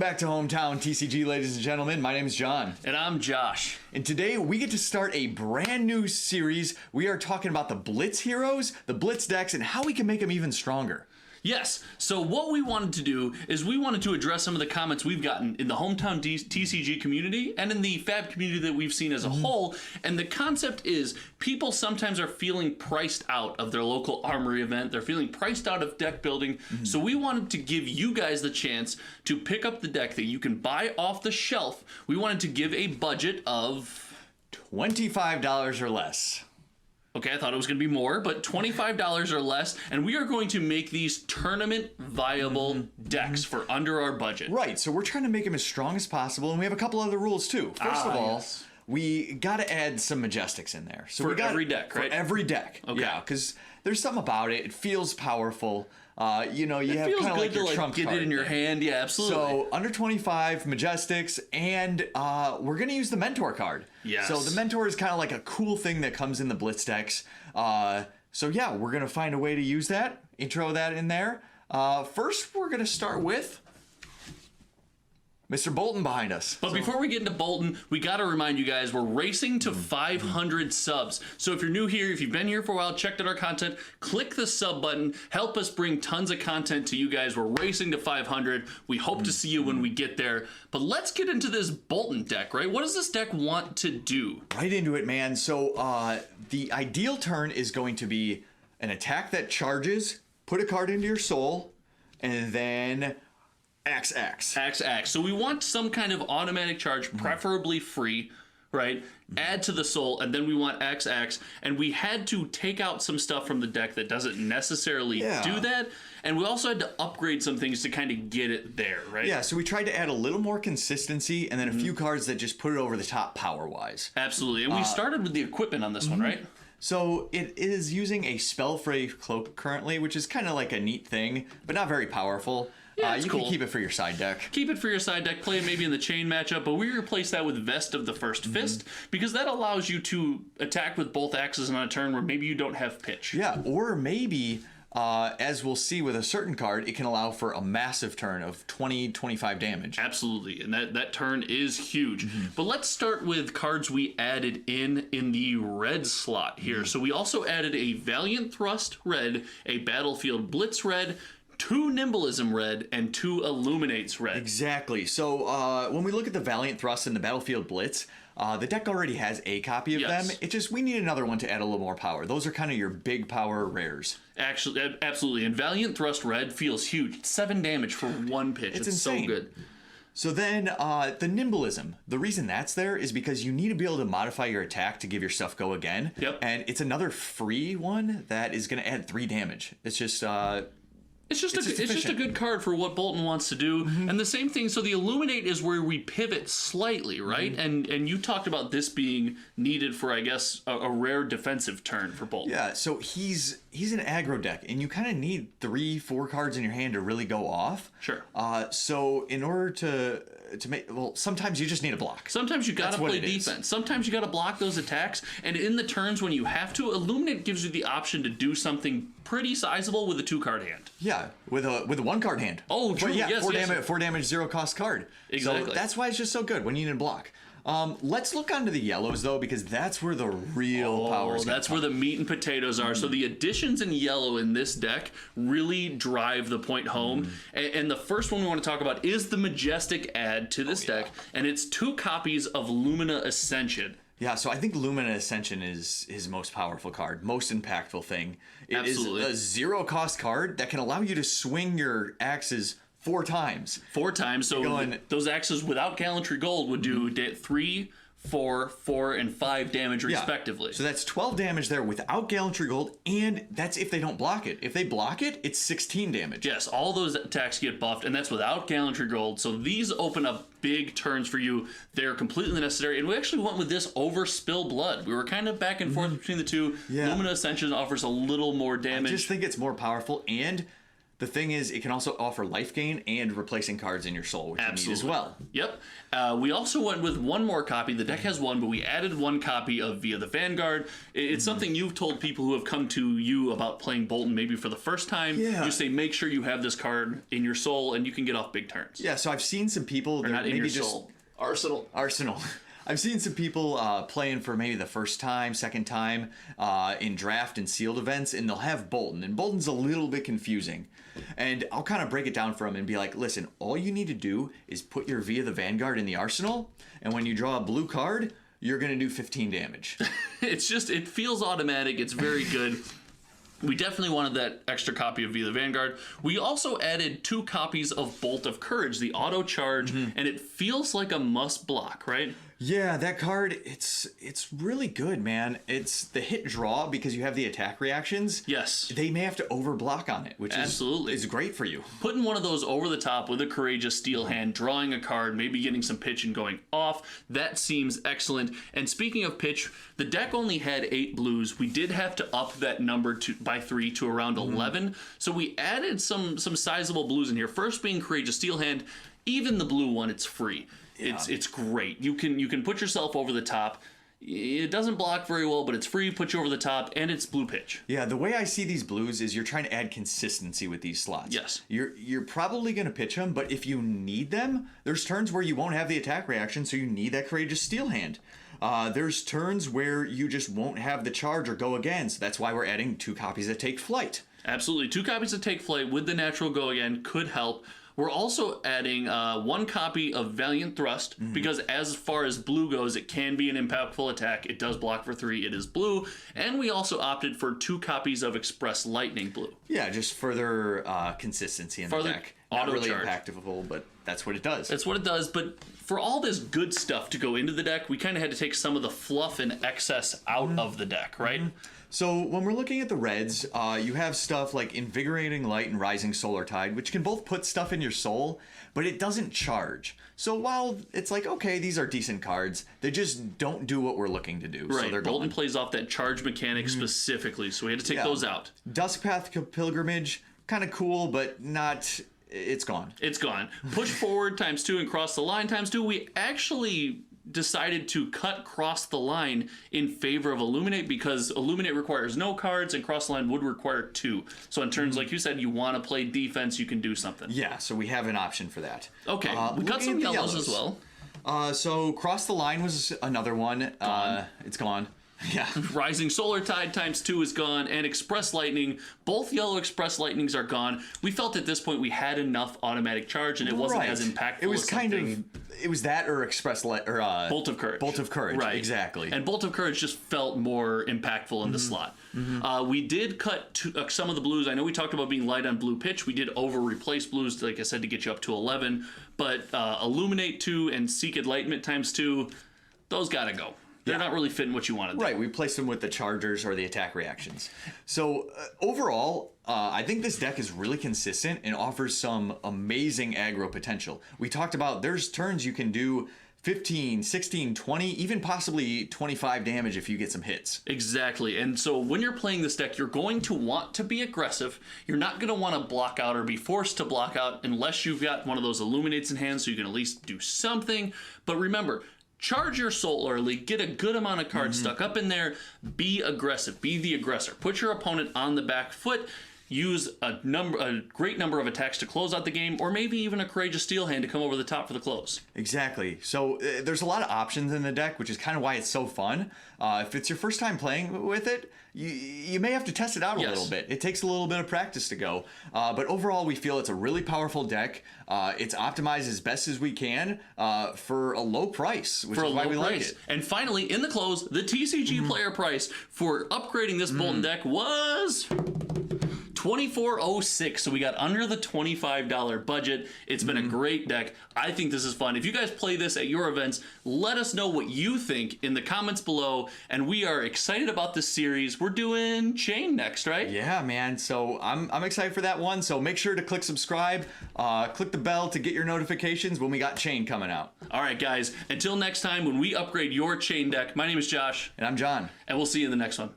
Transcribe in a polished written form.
back to Hometown TCG, ladies and gentlemen. My name is John. And I'm Josh. And today we get to start a brand new series. We are talking about the Blitz heroes, the Blitz decks, and how we can make them even stronger. Yes, so what we wanted to do is we wanted to address some of the comments we've gotten in the Hometown TCG community and in the Fab community that we've seen as a whole. And the concept is people sometimes are feeling priced out of their local armory event. They're feeling priced out of deck building. So we wanted to give you guys the chance to pick up the deck that you can buy off the shelf. We wanted to give a budget of $25 or less. Okay, I thought it was going to be more, but $25 or less, and we are going to make these tournament viable decks for under our budget. Right, so we're trying to make them as strong as possible, and we have a couple other rules too. First of all, we got to add some Majestics in there. So for we got every deck, right? For every deck, okay. Yeah, because there's something about it. It feels powerful. You know, you have kind of like your trump get card it in your hand. Yeah, absolutely. So under 25 Majestics, and we're gonna use the Mentor card. Yes. So the Mentor is kind of like a cool thing that comes in the Blitz decks. So yeah, we're gonna find a way to use that, intro that in there. First, we're gonna start with Mr. Boltyn behind us. But before we get into Boltyn, we got to remind you guys, we're racing to 500 subs. So if you're new here, if you've been here for a while, checked out our content, click the sub button. Help us bring tons of content to you guys. We're racing to 500. We hope to see you when we get there. But let's get into this Boltyn deck, right? What does this deck want to do? Right into it, man. So the ideal turn is going to be an attack that charges, put a card into your soul, and then XX. So we want some kind of automatic charge, preferably free, right? Add to the soul, and then we want XX. And we had to take out some stuff from the deck that doesn't necessarily do that. And we also had to upgrade some things to kind of get it there, right? Yeah, so we tried to add a little more consistency and then a few cards that just put it over the top power-wise. Absolutely. And we started with the equipment on this one, right? So it is using a Spell-Fray Cloak currently, which is kind of like a neat thing, but not very powerful. Yeah, you can keep it for your side deck. Keep it for your side deck, play it maybe in the chain matchup, but we replace that with Vest of the First Fist, because that allows you to attack with both axes on a turn where maybe you don't have pitch. Yeah, or maybe, as we'll see with a certain card, it can allow for a massive turn of 20-25 damage. Absolutely, and that turn is huge. But let's start with cards we added in the red slot here. So we also added a Valiant Thrust red, a Battlefield Blitz red, 2 Nimblism red, and 2 Illuminates red. Exactly. So when we look at the Valiant Thrust and the Battlefield Blitz, the deck already has a copy of them. It just, we need another one to add a little more power. Those are kind of your big power rares. Actually, absolutely. And Valiant Thrust red feels huge. It's 7 damage for 1 pitch. It's insane. So good. So then the Nimblism, the reason that's there is because you need to be able to modify your attack to give your stuff go again. Yep. And it's another free one that is going to add 3 damage. It's just... It's just a good card for what Boltyn wants to do. And the same thing, so the Illuminate is where we pivot slightly, right? And you talked about this being needed for, I guess, a rare defensive turn for Boltyn. Yeah, so he's an aggro deck, and you kind of need 3-4 cards in your hand to really go off. Sure. So in order to make, well, sometimes you just need a block. Sometimes you gotta play defense. Sometimes you gotta block those attacks, and in the turns when you have to, Illuminate gives you the option to do something pretty sizable with a 2-card hand. Yeah, with a 1-card hand. Oh, true. But yeah, Yes, 4 damage, 0 cost card. Exactly. So that's why it's just so good when you need a block. Let's look onto the yellows though, because that's where the real power is. That's where the meat and potatoes are. So the additions in yellow in this deck really drive the point home. And the first one we want to talk about is the Majestic add to this deck, and it's 2 copies of Lumina Ascension. Yeah, so I think Lumina Ascension is his most powerful card, most impactful thing. It is a 0 cost card that can allow you to swing your axes 4 times. 4 times. So those axes without Gallantry Gold would do 3, 4, 4, and 5 damage respectively. So that's 12 damage there without Gallantry Gold, and that's if they don't block it. If they block it, it's 16 damage. Yes, all those attacks get buffed, and that's without Gallantry Gold. So these open up big turns for you. They're completely necessary. And we actually went with this over Spill Blood. We were kind of back and forth between the two. Lumina Ascension offers a little more damage. I just think it's more powerful, and the thing is, it can also offer life gain and replacing cards in your soul, which you need as well. Yep. We also went with one more copy. The deck has one, but we added one copy of Via the Vanguard. It's something you've told people who have come to you about playing Boltyn maybe for the first time. Yeah. You say, make sure you have this card in your soul, and you can get off big turns. Yeah, so I've seen some people... Or not in maybe your soul. Arsenal. I've seen some people playing for maybe the first time, second time in draft and sealed events, and they'll have Boltyn. And Boltyn's a little bit confusing. And I'll kind of break it down for them and be like, listen, all you need to do is put your Via the Vanguard in the arsenal, and when you draw a blue card, you're going to do 15 damage. It feels automatic. It's very good. We definitely wanted that extra copy of Via the Vanguard. We also added 2 copies of Bolt of Courage, the auto charge, and it feels like a must block, right? Yeah, that card, it's really good, man. It's the hit draw because you have the attack reactions. Yes. They may have to overblock on it, which is great for you. Putting one of those over the top with a Courageous Steel Hand, drawing a card, maybe getting some pitch and going off, that seems excellent. And speaking of pitch, the deck only had 8 blues. We did have to up that number by 3 to around 11. So we added some sizable blues in here. First being Courageous Steel Hand. Even the blue one, it's free. Yeah. It's great. You can put yourself over the top. It doesn't block very well, but it's free, put you over the top, and it's blue pitch. Yeah, the way I see these blues is you're trying to add consistency with these slots. Yes. You're probably going to pitch them, but if you need them, there's turns where you won't have the attack reaction, so you need that Courageous Steel Hand. There's turns where you just won't have the charge or go again, so that's why we're adding 2 copies that take flight. Absolutely. 2 copies that take flight with the natural go again could help. We're also adding 1 copy of Valiant Thrust, because as far as blue goes, it can be an impactful attack. It does block for 3. It is blue. And we also opted for 2 copies of Express Lightning blue. Yeah, just further consistency in the deck. Not really impactful, but that's what it does. That's what it does, but for all this good stuff to go into the deck, we kind of had to take some of the fluff and excess out of the deck, right? So when we're looking at the reds, you have stuff like Invigorating Light and Rising Solar Tide, which can both put stuff in your soul, but it doesn't charge. So while it's like, okay, these are decent cards, they just don't do what we're looking to do. Right, so Boltyn plays off that charge mechanic specifically, so we had to take those out. Duskpath Pilgrimage, kind of cool, but not... It's gone. It's gone. Push forward ×2 and cross the line ×2. We actually decided to cut cross the line in favor of Illuminate because Illuminate requires no cards and cross the line would require 2. So in turns, like you said, you want to play defense, you can do something. Yeah, so we have an option for that. Okay, we cut some yellows as well. So cross the line was another one. It's gone. Yeah. Rising Solar Tide ×2 is gone, and Express Lightning, both yellow Express Lightnings are gone. We felt at this point we had enough automatic charge, and it wasn't as impactful. It was as kind of, it was that or Bolt of Courage. Bolt of Courage, right? Exactly. And Bolt of Courage just felt more impactful in the slot. We did cut some of the blues. I know we talked about being light on blue pitch. We did over replace blues, like I said, to get you up to 11. But Illuminate 2 and Seek Enlightenment ×2, those gotta go. They're not really fitting what you wanted. Right, we placed them with the chargers or the attack reactions. So overall, I think this deck is really consistent and offers some amazing aggro potential. We talked about there's turns you can do 15, 16, 20, even possibly 25 damage if you get some hits. Exactly. And so when you're playing this deck, you're going to want to be aggressive. You're not going to want to block out or be forced to block out unless you've got one of those Illuminates in hand so you can at least do something. But remember, charge your soul early, get a good amount of cards stuck up in there, be aggressive, be the aggressor. Put your opponent on the back foot, use a great number of attacks to close out the game, or maybe even a Courageous Steel Hand to come over the top for the close. Exactly. So there's a lot of options in the deck, which is kind of why it's so fun. If it's your first time playing with it, you may have to test it out a little bit. It takes a little bit of practice to go. But overall, we feel it's a really powerful deck. It's optimized as best as we can for a low price, which is why we like it. And finally, in the close, the TCG player price for upgrading this Boltyn deck was $24.06, so we got under the $25 budget. It's been a great deck. I think this is fun. If you guys play this at your events, let us know what you think in the comments below, and we are excited about this series. We're doing Chain next, right? Yeah, man. So I'm excited for that one. So make sure to click subscribe, click the bell to get your notifications when we got Chain coming out. All right, guys. Until next time, when we upgrade your Chain deck, my name is Josh. And I'm John. And we'll see you in the next one.